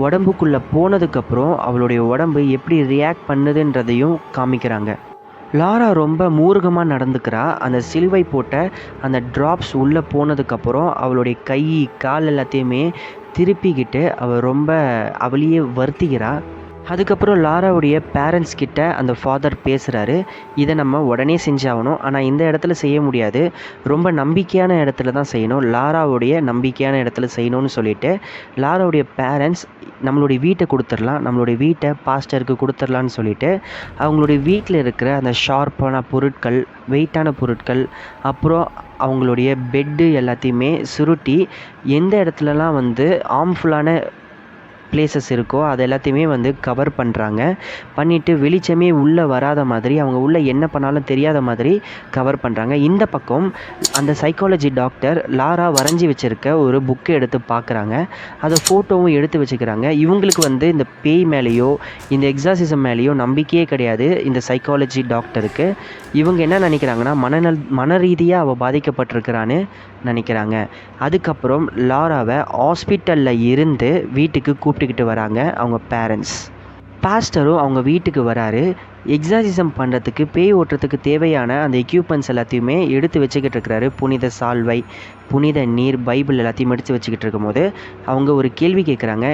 உடம்புக்குள்ளே போனதுக்கப்புறம் அவளுடைய உடம்பு எப்படி ரியாக்ட் பண்ணுதுன்றதையும் காமிக்கிறாங்க. லாரா ரொம்ப மூர்க்கமாக நடந்துக்கிறா. அந்த சிலுவை போட்ட அந்த ட்ராப்ஸ் உள்ளே போனதுக்கப்புறம் அவளுடைய கை கால் எல்லாத்தையுமே திருப்பிக்கிட்டு அவள் ரொம்ப அவளையே வருத்திக்கிறா. அதுக்கப்புறம் லாராவுடைய பேரண்ட்ஸ் கிட்ட அந்த ஃபாதர் பேசுகிறாரு. இதை நம்ம உடனே செஞ்சாகணும், ஆனால் இந்த இடத்துல செய்ய முடியாது, ரொம்ப நம்பிக்கையான இடத்துல தான் செய்யணும், லாராவுடைய நம்பிக்கையான இடத்துல செய்யணும்னு சொல்லிட்டு லாராவுடைய பேரண்ட்ஸ் நம்மளுடைய வீட்டை கொடுத்துடலாம், நம்மளுடைய வீட்டை பாஸ்டருக்கு கொடுத்துடலான்னு சொல்லிட்டு அவங்களுடைய வீட்டில் இருக்கிற அந்த ஷார்ப்பான பொருட்கள், வெயிட்டான பொருட்கள், அப்புறம் அவங்களுடைய பெட்டு எல்லாத்தையுமே சுருட்டி எந்த இடத்துலலாம் வந்து ஆர்ம்ஃபுல்லான பிளேசஸ் இருக்கோ அது எல்லாத்தையுமே வந்து கவர் பண்ணுறாங்க. பண்ணிவிட்டு வெளிச்சமே உள்ளே வராத மாதிரி, அவங்க உள்ளே என்ன பண்ணாலும் தெரியாத மாதிரி கவர் பண்ணுறாங்க. இந்த பக்கம் அந்த சைக்காலஜி டாக்டர் லாரா வரைஞ்சி வச்சுருக்க ஒரு புக்கை எடுத்து பார்க்குறாங்க. அதை ஃபோட்டோவும் எடுத்து வச்சுக்கிறாங்க. இவங்களுக்கு வந்து இந்த பேய் மேலேயோ இந்த எக்ஸாசிசம் மேலேயோ நம்பிக்கையே கிடையாது இந்த சைக்காலஜி டாக்டருக்கு. இவங்க என்ன நினைக்கிறாங்கன்னா மன ரீதியாக அவள் பாதிக்கப்பட்டிருக்கிறான்னு நினைக்கிறாங்க. அதுக்கப்புறம் லாராவை ஹாஸ்பிட்டலில் இருந்து வீட்டுக்கு கூப்பிட்டுக்கிட்டு வராங்க அவங்க பேரண்ட்ஸ். பாஸ்டரும் அவங்க வீட்டுக்கு வராரு. எக்ஸாசிசம் பண்ணுறதுக்கு, பேய் ஓட்டுறதுக்கு தேவையான அந்த எக்யூப்மெண்ட்ஸ் எல்லாத்தையுமே எடுத்து வச்சுக்கிட்டு இருக்கிறாரு. புனித சால்வை, புனித நீர், பைபிள் எல்லாத்தையும் எடுத்து வச்சுக்கிட்டு இருக்கும்போது அவங்க ஒரு கேள்வி கேட்குறாங்க.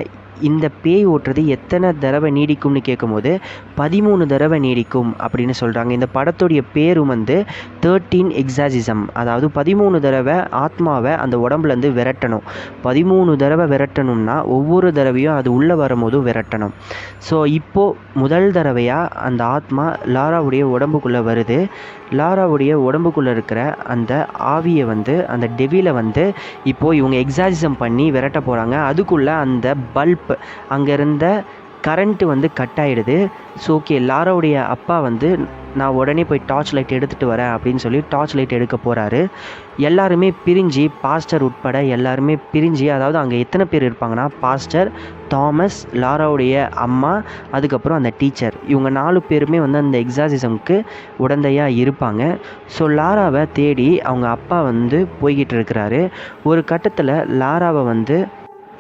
இந்த பேய் ஓட்டுறது எத்தனை தடவை நீடிக்கும்னு கேட்கும்போது 13 தடவை நீடிக்கும் அப்படின்னு சொல்கிறாங்க. இந்த படத்துடைய பேரும் வந்து 13 எக்ஸாசிசம், அதாவது 13 தடவை ஆத்மாவை அந்த உடம்புலேருந்து விரட்டணும். 13 தடவை விரட்டணும்னா ஒவ்வொரு தடவையும் அது உள்ளே வரும்போதும் விரட்டணும். ஸோ இப்போது முதல் தடவையாக அந்த ஆத்மா லாராவுடைய உடம்புக்குள்ளே வருது. லாராவுடைய உடம்புக்குள்ளே இருக்கிற அந்த ஆவியை வந்து, அந்த டெவிலை வந்து இப்போது இவங்க எக்ஸாசிசம் பண்ணி விரட்ட போகிறாங்க. அதுக்குள்ளே அந்த பல்ப், அங்கே இருந்த கரண்ட்டு வந்து கட் ஆகிடுது. ஸோ ஓகே, லாராவுடைய அப்பா வந்து நான் உடனே போய் டார்ச் லைட் எடுத்துகிட்டு வரேன் அப்படின்னு சொல்லி டார்ச் லைட் எடுக்க போகிறாரு. எல்லாருமே பிரிஞ்சு, பாஸ்டர் உட்பட எல்லாருமே பிரிஞ்சு, அதாவது அங்கே எத்தனை பேர் இருப்பாங்கன்னா பாஸ்டர், தாமஸ், லாராவுடைய அம்மா, அதுக்கப்புறம் அந்த டீச்சர், இவங்க 4 பேருமே வந்து அந்த எக்ஸாசிசம்க்கு உடந்தையாக இருப்பாங்க. ஸோ லாராவை தேடி அவங்க அப்பா வந்து போய்கிட்டு இருக்கிறாரு. ஒரு கட்டத்தில் லாராவை வந்து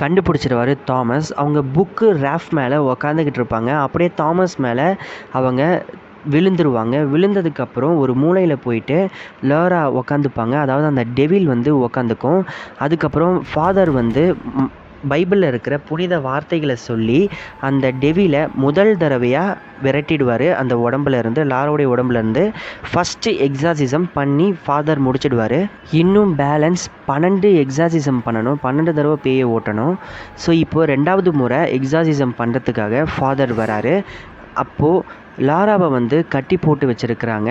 கண்டுபிடிச்சிடுவார் தாமஸ். அவங்க புக்கு ரேஃப் மேலே உக்காந்துக்கிட்டு இருப்பாங்க. அப்படியே தாமஸ் மேலே அவங்க விழுந்துருவாங்க. விழுந்ததுக்கப்புறம் ஒரு மூலையில் போயிட்டு லாரா உக்காந்துப்பாங்க, அதாவது அந்த டெவில் வந்து உக்காந்துக்கும். அதுக்கப்புறம் ஃபாதர் வந்து பைபிளில் இருக்கிற புனித வார்த்தைகளை சொல்லி அந்த டெவிலை முதல் தடவையாக விரட்டிடுவார் அந்த உடம்புலேருந்து, லாராவுடைய உடம்புலேருந்து. ஃபஸ்ட்டு எக்ஸாசிசம் பண்ணி ஃபாதர் முடிச்சிடுவார். இன்னும் பேலன்ஸ் 12 எக்ஸாசிசம் பண்ணணும், 12 தடவை பேயை ஓட்டணும். ஸோ இப்போது 2வது முறை எக்ஸாசிசம் பண்ணுறதுக்காக ஃபாதர் வராரு. அப்போது லாராவை வந்து கட்டி போட்டு வச்சுருக்கிறாங்க.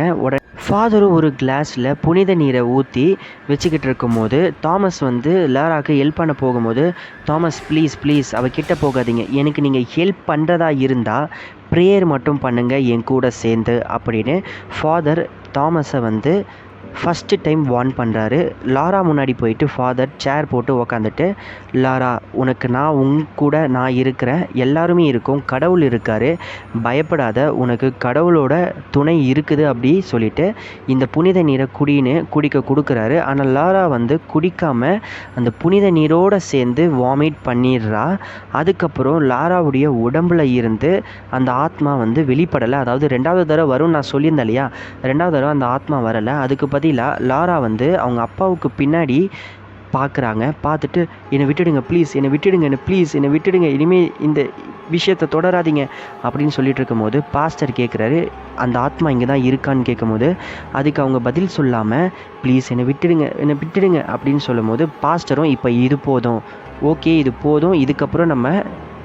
ஃபாதரும் ஒரு கிளாஸில் புனித நீரை ஊற்றி வச்சுக்கிட்டு இருக்கும்போது தாமஸ் வந்து லாராவுக்கு ஹெல்ப் பண்ண போகும்போது, தாமஸ் ப்ளீஸ் ப்ளீஸ் அவகிட்ட போகாதீங்க, எனக்கு நீங்கள் ஹெல்ப் பண்ணுறதா இருந்தால் ப்ரேயர் மட்டும் பண்ணுங்கள் என் கூட சேர்ந்து அப்படின்னு ஃபாதர் தாமஸை வந்து ஃபஸ்ட்டு டைம் வார்ன் பண்ணுறாரு. லாரா முன்னாடி போயிட்டு ஃபாதர் சேர் போட்டு உக்காந்துட்டு, லாரா உனக்கு உன் கூட நான் இருக்கிறேன், எல்லாருமே இருக்கும், கடவுள் இருக்கார், பயப்படாத, உனக்கு கடவுளோட துணை இருக்குது அப்படி சொல்லிவிட்டு இந்த புனித நீரை குடிக்க கொடுக்குறாரு. ஆனால் லாரா வந்து குடிக்காமல் அந்த புனித நீரோடு சேர்ந்து வாமிட் பண்ணிடுறா. அதுக்கப்புறம் லாராவுடைய உடம்பில் இருந்து அந்த ஆத்மா வந்து வெளிப்படலை. அதாவது 2வது தடவை வரும்னு நான் சொல்லியிருந்தேன் இல்லையா, 2வது தடவை அந்த ஆத்மா வரலை. அதுக்கு பதிலாக லாரா வந்து அவங்க அப்பாவுக்கு பின்னாடி பார்க்குறாங்க. பார்த்துட்டு என்னை விட்டுடுங்க ப்ளீஸ், என்னை விட்டுடுங்க, ப்ளீஸ் என்னை விட்டுடுங்க, இனிமேல் இந்த விஷயத்தை தொடராதீங்க அப்படின்னு சொல்லிட்டு இருக்கும்போது பாஸ்டர் கேட்குறாரு, அந்த ஆத்மா இங்கே தான் இருக்கான்னு கேட்கும்போது அதுக்கு அவங்க பதில் சொல்லாமல் ப்ளீஸ் என்னை விட்டுடுங்க அப்படின்னு சொல்லும்போது பாஸ்டரும் இப்போ இது போதும், ஓகே இது போதும், இதுக்கப்புறம் நம்ம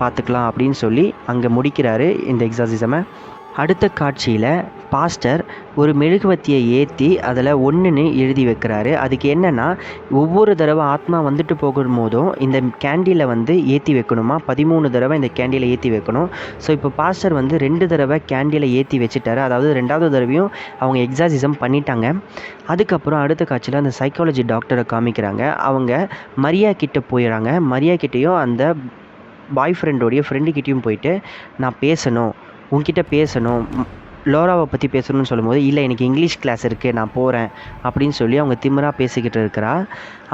பார்த்துக்கலாம் அப்படின்னு சொல்லி அங்கே முடிக்கிறாரு இந்த எக்ஸாசிசமை. அடுத்த காட்சியில் பாஸ்டர் ஒரு மெழுகுவத்தியை ஏற்றி அதில் 1ன்னு எழுதி வைக்கிறாரு. அதுக்கு என்னென்னா, ஒவ்வொரு தடவை ஆத்மா வந்துட்டு போகும்போதும் இந்த கேண்டிலை வந்து ஏற்றி வைக்கணுமா, 13 தடவை இந்த கேண்டிலை ஏற்றி வைக்கணும். ஸோ இப்போ பாஸ்டர் வந்து 2 தடவை கேண்டிலை ஏற்றி வச்சுட்டாரு. அதாவது 2வது தடவையும் அவங்க எக்ஸாசிசம் பண்ணிட்டாங்க. அதுக்கப்புறம் அடுத்த காட்சியில் அந்த சைக்காலஜி டாக்டரை காமிக்கிறாங்க. அவங்க மரியா கிட்ட போயிடறாங்க. மரியா கிட்டேயும் அந்த பாய் ஃப்ரெண்டோடைய ஃப்ரெண்டுக்கிட்டேயும் போயிட்டு, நான் பேசணும், உன்கிட்ட பேசணும், லோராவை பற்றி பேசணும்னு சொல்லும்போது, இல்லை எனக்கு இங்கிலீஷ் கிளாஸ் இருக்குது நான் போகிறேன் அப்படின்னு சொல்லி அவங்க திமிராக பேசிக்கிட்டு இருக்கிறா.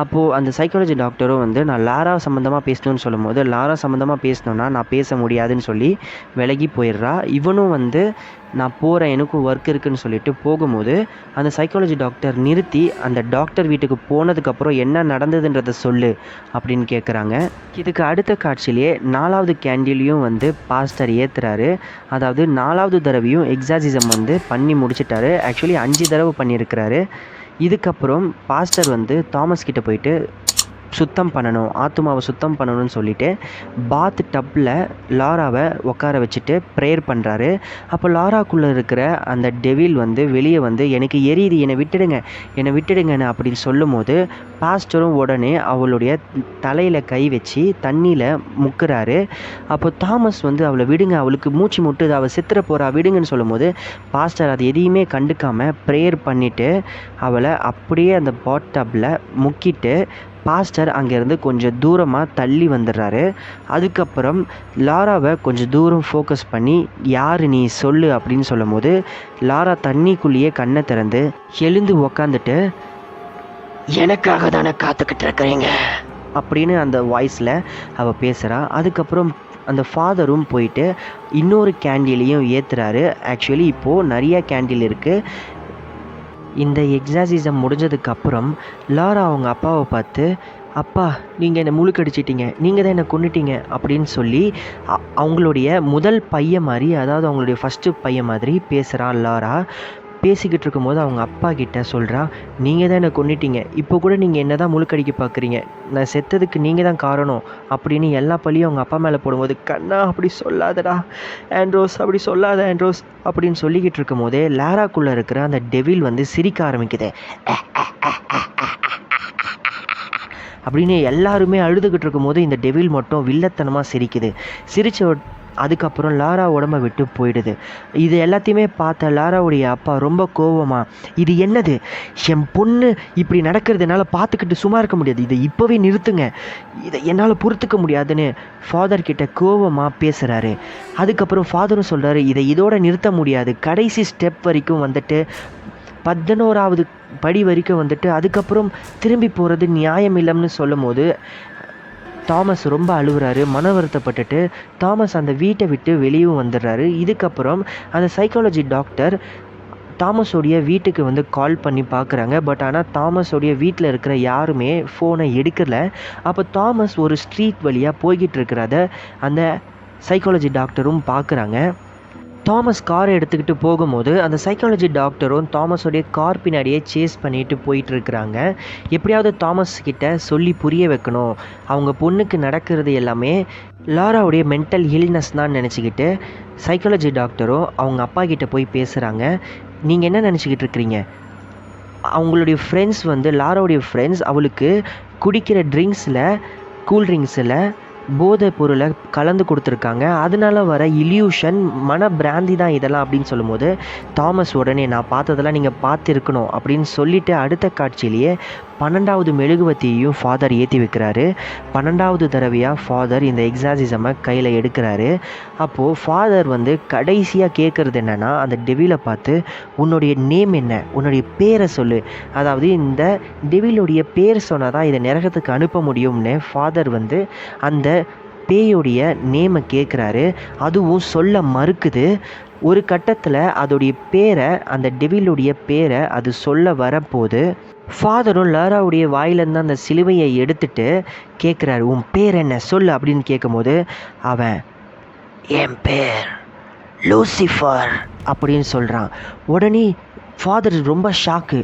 அப்போது அந்த சைக்காலஜி டாக்டரும் வந்து நான் லாரா சம்மந்தமாக பேசணும்னு சொல்லும்போது, லாரா சம்மந்தமாக பேசணுன்னா நான் பேச முடியாதுன்னு சொல்லி விலகி போயிடுறா. இவனும் வந்து நான் போகிறேன் எனக்கும் ஒர்க் இருக்குதுன்னு சொல்லிட்டு போகும்போது அந்த சைக்காலஜி டாக்டர் நிறுத்தி, அந்த டாக்டர் வீட்டுக்கு போனதுக்கப்புறம் என்ன நடந்ததுன்றதை சொல்லு அப்படின்னு கேட்குறாங்க. இதுக்கு அடுத்த காட்சியிலே 4வது கேண்டிலையும் வந்து பாஸ்டர் ஏற்றுறாரு. அதாவது 4வது தடவையும் எக்ஸாசிசம் வந்து பண்ணி முடிச்சிட்டாரு. ஆக்சுவலி 5 தடவை பண்ணியிருக்கிறாரு. இதுக்கப்புறம் பாஸ்டர் வந்து தாமஸ் கிட்ட போயிட்டு சுத்தம் பண்ணணும், ஆத்துமாவை சுத்தம் பண்ணணும்னு சொல்லிட்டு பாத் டப்பில் லாராவை உட்கார வச்சுட்டு ப்ரேயர் பண்ணுறாரு. அப்போ லாராக்குள்ளே இருக்கிற அந்த டெவில் வந்து வெளியே வந்து எனக்கு எரியுது, என்னை விட்டுடுங்கன்னு அப்படின்னு சொல்லும் போது பாஸ்டரும் உடனே அவளுடைய தலையில் கை வச்சு தண்ணியில் முக்குறாரு. அப்போ தாமஸ் வந்து அவளை விடுங்க, அவளுக்கு மூச்சு முட்டுது, அவள் செத்துற போகிறா, விடுங்கன்னு சொல்லும் போது பாஸ்டர் அது எதையுமே கண்டுக்காமல் ப்ரேயர் பண்ணிவிட்டு அவளை அப்படியே அந்த பாத் டப்பில் முக்கிட்டு பாஸ்டர் அங்கேருந்து கொஞ்சம் தூரமாக தள்ளி வந்துடுறாரு. அதுக்கப்புறம் லாராவை கொஞ்சம் தூரம் ஃபோக்கஸ் பண்ணி யார் நீ சொல்லு அப்படின்னு சொல்லும் போது லாரா தண்ணிக்குள்ளேயே கண்ணை திறந்து எழுந்து உக்காந்துட்டு, எனக்காக தானே காத்துக்கிட்டு இருக்கிறீங்க அப்படின்னு அந்த வாய்ஸில் அவள் பேசுகிறா. அதுக்கப்புறம் அந்த ஃபாதரும் போயிட்டு இன்னொரு கேண்டிலையும் ஏற்றுறாரு. ஆக்சுவலி இப்போது நிறையா கேண்டில் இருக்குது. இந்த எக்ஸாசிசம் முடிஞ்சதுக்கப்புறம் லாரா அவங்க அப்பாவை பார்த்து, அப்பா நீங்கள் என்னை முழுக்கடிச்சிட்டிங்க, நீங்கள் தான் என்னை கொன்னுட்டீங்க அப்படின்னு சொல்லி அவங்களுடைய முதல் பையன் மாதிரி, அதாவது அவங்களுடைய ஃபஸ்ட்டு பையன் மாதிரி பேசுகிறான் லாரா. பேசிக்கிட்டு இருக்கும்போது அவங்க அப்பா கிட்ட சொல்கிறா, நீங்கள் தான் என்னை கொன்னுட்டீங்க, இப்போ கூட நீங்கள் என்ன தான் முழுக்கடிக்க பார்க்குறீங்க, நான் செத்ததுக்கு நீங்கள் தான் காரணம் அப்படின்னு எல்லா பழியும் அவங்க அப்பா மேலே போடும்போது, கண்ணா அப்படி சொல்லாதடா ஆண்ட்ரோஸ், அப்படி சொல்லாத ஆண்ட்ரோஸ் அப்படின்னு சொல்லிக்கிட்டு இருக்கும் போதே லாராக்குள்ளே இருக்கிற அந்த டெவில் வந்து சிரிக்க ஆரம்பிக்குது. அப்படின்னு எல்லாருமே அழுதுகிட்டு இருக்கும்போது இந்த டெவில் மட்டும் வில்லத்தனமாக சிரிக்குது. சிரித்த அதுக்கப்புறம் லாரா உடம்பை விட்டு போயிடுது. இது எல்லாத்தையுமே பார்த்த லாராவுடைய அப்பா ரொம்ப கோவமாக, இது என்னது, என் பொண்ணு இப்படி நடக்கிறது என்னால் பார்த்துக்கிட்டு சும்மா இருக்க முடியாது, இதை இப்போவே நிறுத்துங்க, இதை என்னால் பொறுத்துக்க முடியாதுன்னு ஃபாதர் கிட்ட கோவமாக பேசுகிறாரு. அதுக்கப்புறம் ஃபாதரும் சொல்கிறாரு, இதை இதோட நிறுத்த முடியாது, கடைசி ஸ்டெப் வரைக்கும் வந்துட்டு 11வது படி வரைக்கும் வந்துட்டு அதுக்கப்புறம் திரும்பி போகிறது நியாயம் இல்லைன்னு சொல்லும் போது தாமஸ் ரொம்ப அழுகுறாரு. மன வருத்தப்பட்டுட்டு தாமஸ் அந்த வீட்டை விட்டு வெளியும் வந்துடுறாரு. இதுக்கப்புறம் அந்த சைக்காலஜி டாக்டர் தாமஸோடைய வீட்டுக்கு வந்து கால் பண்ணி பார்க்குறாங்க. பட் ஆனால் தாமஸோடைய வீட்டில் இருக்கிற யாருமே ஃபோனை எடுக்கலை. அப்போ தாமஸ் ஒரு ஸ்ட்ரீட் வழியாக போய்கிட்டு இருக்கிறத அந்த சைக்காலஜி டாக்டரும் பார்க்குறாங்க. தாமஸ் காரை எடுத்துக்கிட்டு போகும்போது அந்த சைக்காலஜி டாக்டரும் தாமஸோடைய கார் பின்னாடியே சேஸ் பண்ணிட்டு போயிட்டுருக்குறாங்க. எப்படியாவது தாமஸ் கிட்ட சொல்லி புரிய வைக்கணும், அவங்க பொண்ணுக்கு நடக்கிறது எல்லாமே லாராவுடைய மென்டல் இல்னஸ் தான் நினச்சிக்கிட்டு சைக்காலஜி டாக்டரும் அவங்க அப்பா கிட்ட போய் பேசுகிறாங்க. நீங்கள் என்ன நினச்சிக்கிட்டு இருக்கிறீங்க, அவங்களுடைய ஃப்ரெண்ட்ஸ் வந்து லாராவுடைய ஃப்ரெண்ட்ஸ் அவளுக்கு குடிக்கிற ட்ரிங்க்ஸில் கூல்ட்ரிங்க்ஸில் போதை பொருளை கலந்து கொடுத்துருக்காங்க, அதனால வர இல்யூஷன் மன பிராந்தி தான் இதெல்லாம் அப்படின்னு சொல்லும்போது தாமஸ் உடனே நான் பார்த்ததெல்லாம் நீங்கள் பார்த்துருக்கணும் அப்படின்னு சொல்லிவிட்டு அடுத்த காட்சியிலேயே 12வது மெழுகுவத்தியையும் ஃபாதர் ஏற்றி வைக்கிறாரு. 12வது தடவையாக ஃபாதர் இந்த எக்ஸாசிசமை கையில் எடுக்கிறாரு. அப்போது ஃபாதர் வந்து கடைசியாக கேட்குறது என்னென்னா, அந்த டெவிலை பார்த்து உன்னுடைய நேம் என்ன, உன்னுடைய பேரை சொல்லு, அதாவது இந்த டெவிலுடைய பேர் சொன்னால் தான் இதை நரகத்துக்கு அனுப்ப முடியும்னு ஃபாதர் வந்து அந்த பேயுடைய நேமை கேட்குறாரு. அதுவும் சொல்ல மறுக்குது. ஒரு கட்டத்தில் அதோடைய பேரை, அந்த டெவிலுடைய பேரை அது சொல்ல வரப்போது ஃபாதரும் லாராவுடைய வாயிலேருந்து அந்த சிலுவையை எடுத்துட்டு கேட்குறாரு, உன் பேர் என்ன சொல்லு அப்படின்னு கேட்கும்போது அவன் என் பேர் லூசிஃபர் அப்படின்னு சொல்கிறான். உடனே ஃபாதர் ரொம்ப ஷாக்கு.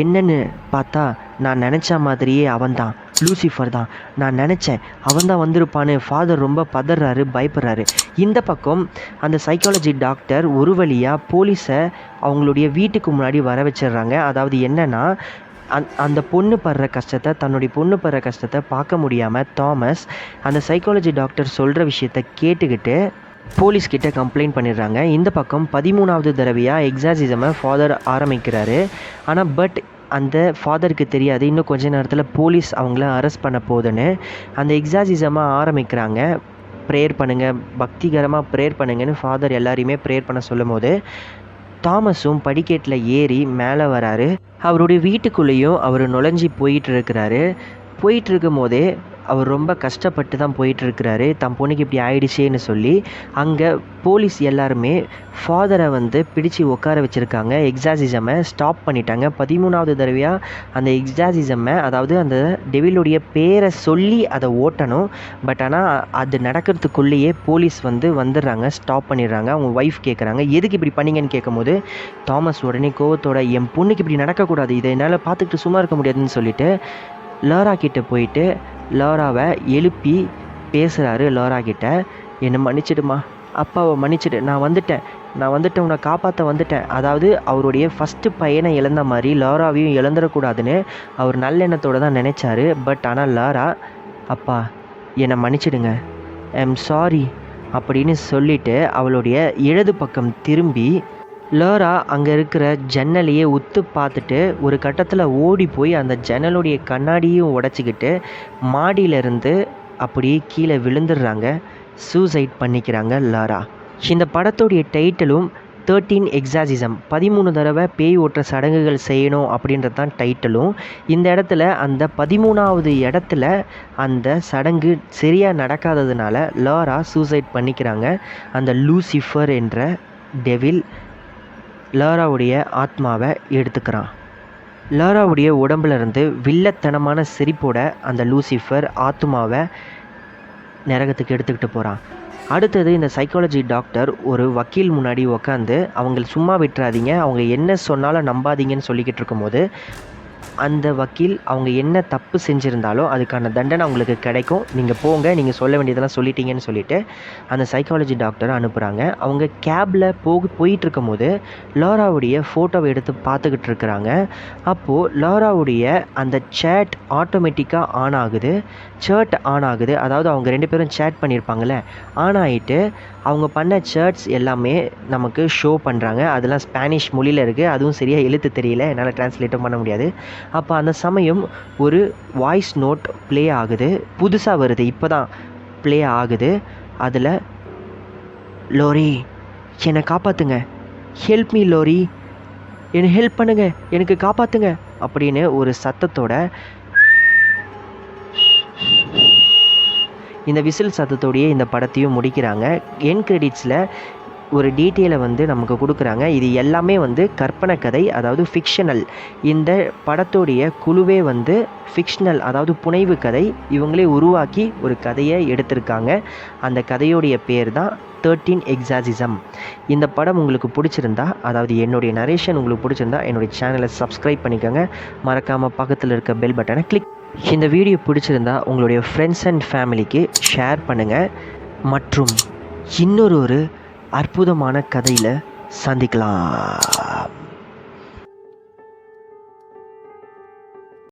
என்னன்னு பார்த்தா நான் நினச்ச மாதிரியே அவன்தான், லூசிஃபர் தான், நான் நினச்சேன் அவன் தான் வந்திருப்பான்னு ஃபாதர் ரொம்ப பதறாரு, பயப்படுறாரு. இந்த பக்கம் அந்த சைக்காலஜி டாக்டர் ஒரு வழியாக போலீஸை அவங்களுடைய வீட்டுக்கு முன்னாடி வர வச்சிடுறாங்க. அதாவது என்னென்னா, அந்த பொண்ணு படுற கஷ்டத்தை, தன்னுடைய பொண்ணு படுற கஷ்டத்தை பார்க்க முடியாமல் தாமஸ் அந்த சைக்காலஜி டாக்டர் சொல்கிற விஷயத்தை கேட்டுக்கிட்டு போலீஸ்கிட்ட கம்ப்ளைண்ட் பண்ணிடுறாங்க. இந்த பக்கம் 13வது தடவையாக எக்ஸாசிசமை ஃபாதர் ஆரம்பிக்கிறாரு. ஆனால் அந்த ஃபாதருக்கு தெரியாது இன்னும் கொஞ்ச நேரத்தில் போலீஸ் அவங்கள அரெஸ்ட் பண்ண போகுதுன்னு. அந்த எக்ஸாசிசமாக ஆரம்பிக்கிறாங்க. ப்ரேயர் பண்ணுங்கள், பக்திகரமாக ப்ரேயர் பண்ணுங்கன்னு ஃபாதர் எல்லாரையுமே ப்ரேயர் பண்ண சொல்லும் போது தாமஸும் படிக்கட்டில் ஏறி மேலே வராரு. அவருடைய வீட்டுக்குள்ளேயும் அவர் நுழைஞ்சி போயிட்டு இருக்கும் போதே அவர் ரொம்ப கஷ்டப்பட்டு தான் போயிட்டுருக்கிறாரு. தன் பொண்ணுக்கு இப்படி ஆயிடுச்சேன்னு சொல்லி. அங்கே போலீஸ் எல்லாருமே ஃபாதரை வந்து பிடிச்சி உட்கார வச்சுருக்காங்க. எக்ஸாசிசமை ஸ்டாப் பண்ணிட்டாங்க. 13வது தடவையாக அந்த எக்ஸாசிசமை, அதாவது அந்த டெவிலுடைய பேரை சொல்லி அதை ஓட்டணும். பட் ஆனால் அது நடக்கிறதுக்குள்ளேயே போலீஸ் வந்து வந்துடுறாங்க, ஸ்டாப் பண்ணிடுறாங்க. அவங்க ஒய்ஃப் கேட்குறாங்க, எதுக்கு இப்படி பண்ணீங்கன்னு கேட்கும்போது தாமஸ் உடனே கோவத்தோட, என் பொண்ணுக்கு இப்படி நடக்கக்கூடாது, இதை என்னால் பார்த்துக்கிட்டு சும்மா இருக்க முடியாதுன்னு சொல்லிட்டு லாரா கிட்டே போயிட்டு லாராவை எழுப்பி பேசுகிறாரு. லாரா கிட்ட, என்னை மன்னிச்சிடுமா, அப்பாவை மன்னிச்சிடு, நான் வந்துட்டேன், உன்னை காப்பாற்ற வந்துட்டேன். அதாவது அவருடைய ஃபஸ்ட்டு பையனை இழந்த மாதிரி லாராவையும் இழந்துடக்கூடாதுன்னு அவர் நல்லெண்ணத்தோடு தான் நினச்சாரு. பட் ஆனால் லாரா, அப்பா என்னை மன்னிச்சிடுங்க, ஐம் சாரி அப்படின்னு சொல்லிவிட்டு அவளுடைய இடது பக்கம் திரும்பி லாரா அங்கே இருக்கிற ஜன்னலையே உத்து பார்த்துட்டு ஒரு கட்டத்தில் ஓடி போய் அந்த ஜன்னலுடைய கண்ணாடியும் உடச்சிக்கிட்டு மாடியிலேருந்து அப்படியே கீழே விழுந்துடுறாங்க. சூசைட் பண்ணிக்கிறாங்க லாரா. இந்த படத்துடைய டைட்டிலும் 13 எக்ஸாசிசம், 13 தடவை பேய் ஓட்டுற சடங்குகள் செய்யணும் அப்படின்றது தான் டைட்டிலும். இந்த இடத்துல அந்த 13வது இடத்துல அந்த சடங்கு சரியாக நடக்காததுனால லாரா சூசைட் பண்ணிக்கிறாங்க. அந்த லூசிஃபர் என்ற டெவில் லாராவுடைய ஆத்மாவை எடுத்துக்கிறான். லாராவுடைய உடம்புலேருந்து வில்லத்தனமான சிரிப்போட அந்த லூசிஃபர் ஆத்மாவை நரகத்துக்கு எடுத்துக்கிட்டு போகிறான். அடுத்தது இந்த சைக்காலஜி டாக்டர் ஒரு வக்கீல் முன்னாடி உக்காந்து, அவங்க சும்மா விட்டுறாதீங்க, அவங்க என்ன சொன்னாலும் நம்பாதீங்கன்னு சொல்லிக்கிட்டு இருக்கும்போது அந்த வக்கீல் அவங்க என்ன தப்பு செஞ்சுருந்தாலும் அதுக்கான தண்டனை அவங்களுக்கு கிடைக்கும், நீங்கள் போங்க, நீங்கள் சொல்ல வேண்டியதெல்லாம் சொல்லிட்டீங்கன்னு சொல்லிவிட்டு அந்த சைக்காலஜி டாக்டரை அனுப்புகிறாங்க. அவங்க கேபில் போயிட்டுருக்கும் போது லாராவுடைய ஃபோட்டோவை எடுத்து பார்த்துக்கிட்டு இருக்கிறாங்க. அப்போது லாராவுடைய அந்த சேட் ஆட்டோமேட்டிக்காக ஆன் ஆகுது. அதாவது அவங்க 2 பேரும் சேட் பண்ணியிருப்பாங்களே, ஆன் ஆகிட்டு அவங்க பண்ண சேட்ஸ் எல்லாமே நமக்கு ஷோ பண்ணுறாங்க. அதெல்லாம் ஸ்பானிஷ் மொழியில் இருக்குது, அதுவும் சரியாக எழுத்து தெரியல, என்னால் ட்ரான்ஸ்லேட்டும் பண்ண முடியாது. அப்போ அந்த சமயம் ஒரு வாய்ஸ் நோட் ப்ளே ஆகுது, புதுசாக வருது, இப்போ தான் ப்ளே ஆகுது. அதில், லோரி என்னை காப்பாற்றுங்க, ஹெல்ப் மீ லோரி, என்னை ஹெல்ப் பண்ணுங்க, எனக்கு காப்பாற்றுங்க அப்படின்னு ஒரு சத்தத்தோட இந்த விசில் சத்தத்தோடையே இந்த படத்தையும் முடிக்கிறாங்க. என் கிரெடிட்ஸில் ஒரு டீட்டெயிலை வந்து நமக்கு கொடுக்குறாங்க. இது எல்லாமே வந்து கற்பனை கதை, அதாவது ஃபிக்ஷனல். இந்த படத்தோடைய குழுவே வந்து ஃபிக்ஷனல், அதாவது புனைவு கதை. இவங்களே உருவாக்கி ஒரு கதையை எடுத்திருக்காங்க. அந்த கதையோடைய பேர் தான் 13 எக்ஸாசிசம். இந்த படம் உங்களுக்கு பிடிச்சிருந்தா, அதாவது என்னுடைய நரேஷன் உங்களுக்கு பிடிச்சிருந்தா என்னுடைய சேனலை சப்ஸ்கிரைப் பண்ணிக்கோங்க. மறக்காமல் பக்கத்தில் இருக்க பெல் பட்டனை கிளிக். இந்த வீடியோ பிடிச்சிருந்தா உங்களுடைய ஃப்ரெண்ட்ஸ் அண்ட் ஃபேமிலிக்கு ஷேர் பண்ணுங்கள். மற்றும் இன்னொரு அற்புதமான கதையில் சந்திக்கலாம்.